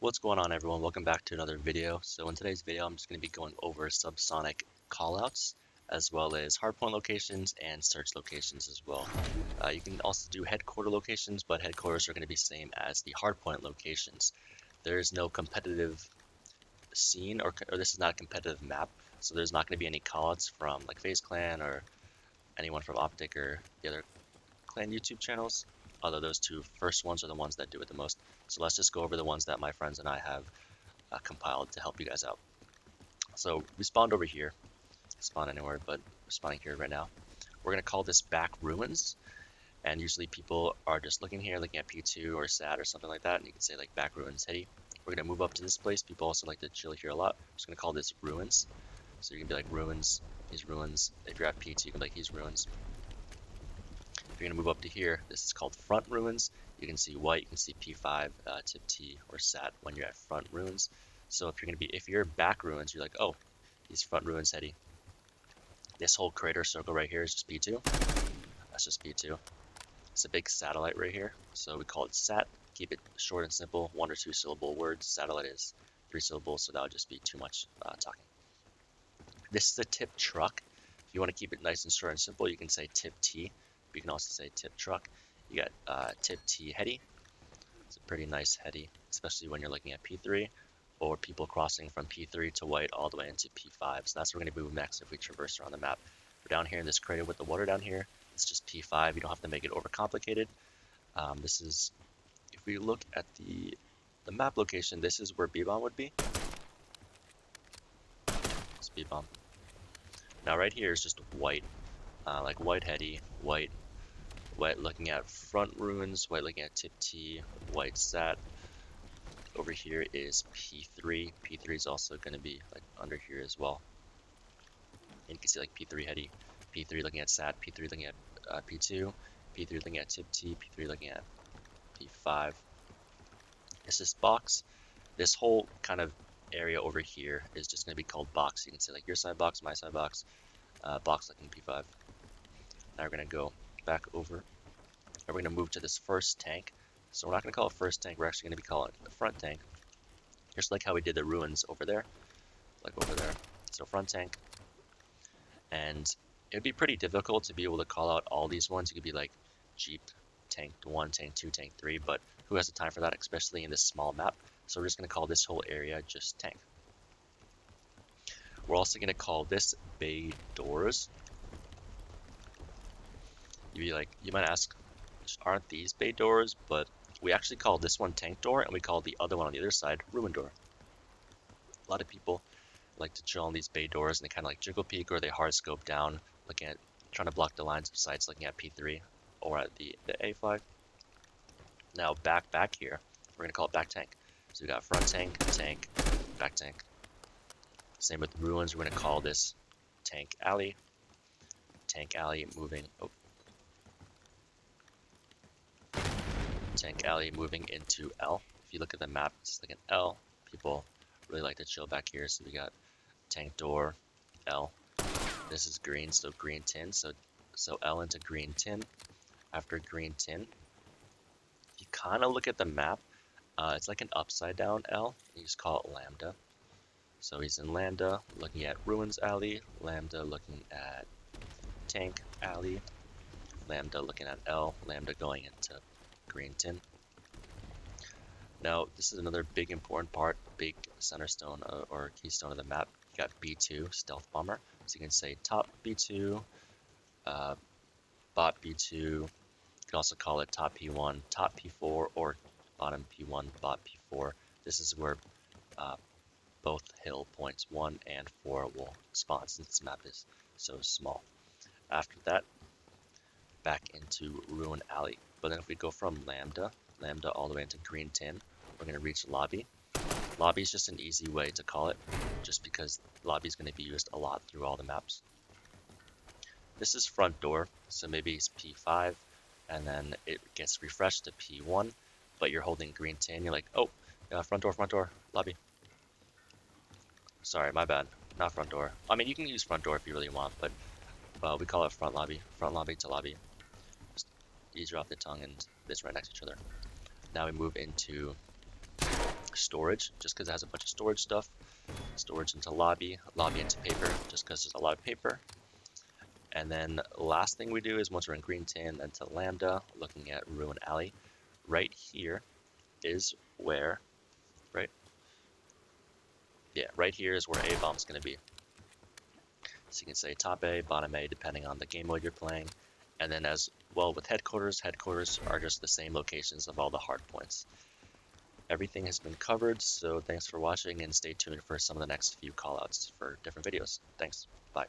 What's going on, everyone? Welcome back to another video. So in today's video, I'm just going to be going over subsonic callouts as well as hardpoint locations and search locations as well. You can also do headquarter locations, but headquarters are going to be same as the hardpoint locations. There is no competitive scene, or this is not a competitive map, so there's not going to be any callouts from like FaZe Clan or anyone from Optic or the other clan YouTube channels. Although those two first ones are the ones that do it the most. So let's just go over the ones that my friends and I have compiled to help you guys out. So we spawned over here. Spawn anywhere, but we're spawning here right now. We're going to call this back ruins. And usually people are just looking here, looking at P2 or SAT or something like that. And you can say like back ruins heady. We're going to move up to this place. People also like to chill here a lot. I'm just going to call this ruins. So you can be like ruins, he's ruins. If you're at P2, you can be like he's ruins. If you're going to move up to here, this is called front ruins. You can see white, you can see P5, tip T, or SAT when you're at front ruins. So if you're back ruins, you're like, oh, he's front ruins heady. This whole crater circle right here is just P2. That's just P2. It's a big satellite right here, so we call it SAT. Keep it short and simple, 1 or 2 syllable words. Satellite is 3 syllables, so that would just be too much talking. This is a tip truck. If you want to keep it nice and short and simple, you can say tip T. You can also say tip truck. You got tip T heady. It's a pretty nice heady, especially when you're looking at P3 or people crossing from P3 to white all the way into P5. So that's where we're going to move next if we traverse around the map. We're down here in this crater with the water down here. It's just P5. You don't have to make it overcomplicated. This is, if we look at the map location, this is where B-bomb would be. It's B-bomb. Now right here is just white, like white heady, white looking at front ruins, white looking at tip T, white SAT. Over here is P3. P3 is also going to be like under here as well. And you can see like P3 heady, P3 looking at SAT, P3 looking at P2, P3 looking at tip T, P3 looking at P5. This is box. This whole kind of area over here is just going to be called box. You can say like your side box, my side box, box looking P5. Now we're going to go back over, and we're going to move to this first tank. So we're not going to call it first tank, we're actually going to be calling it the front tank, just like how we did the ruins over there, like over there. So front tank, and it would be pretty difficult to be able to call out all these ones. You could be like Jeep, tank 1, tank 2, tank 3, but who has the time for that, especially in this small map? So we're just going to call this whole area just tank. We're also going to call this bay doors. You might ask, aren't these bay doors? But we actually call this one tank door, and we call the other one on the other side ruin door. A lot of people like to chill on these bay doors, and they kind of like jiggle peek, or they hard scope down, trying to block the lines of sights, looking at P3 or at the A flag. Now back here, we're gonna call it back tank. So we got front tank, tank, back tank. Same with ruins. We're gonna call this tank alley. Tank alley moving. Oh. Tank alley moving into L. If you look at the map, it's like an L. People really like to chill back here. So we got tank door, L. This is green, so green tin. So L into green tin. After green tin, if you kind of look at the map, it's like an upside down L. You just call it lambda. So he's in lambda, looking at ruins alley. Lambda looking at tank alley. Lambda looking at L. Lambda going into green tin. Now this is another big important part, big center stone or keystone of the map. You got B2 stealth bomber, so you can say top B2, bot B2. You can also call it top P1, top P4, or bottom P1, bot P4. This is where both hill points 1 and 4 will spawn, since this map is so small. After that, back into ruin alley. But then if we go from lambda all the way into green tin, we're going to reach lobby. Lobby is just an easy way to call it, just because lobby is going to be used a lot through all the maps. This is front door, so maybe it's P5, and then it gets refreshed to P1, but you're holding green tin. You're like, oh, front door, lobby. Sorry, my bad, not front door. I mean, you can use front door if you really want, but we call it front lobby to lobby. Just easier off the tongue, and it's right next to each other. Now we move into block storage, just because it has a bunch of storage stuff. Storage into lobby, lobby into paper, just because there's a lot of paper. And then last thing we do is once we're in green tin, then to lambda, looking at ruin alley. Right here is where, right? Yeah, right here is where A bomb's going to be. So you can say top A, bottom A, depending on the game mode you're playing. And then as well with headquarters are just the same locations of all the hard points. Everything has been covered, so thanks for watching and stay tuned for some of the next few callouts for different videos. Thanks. Bye.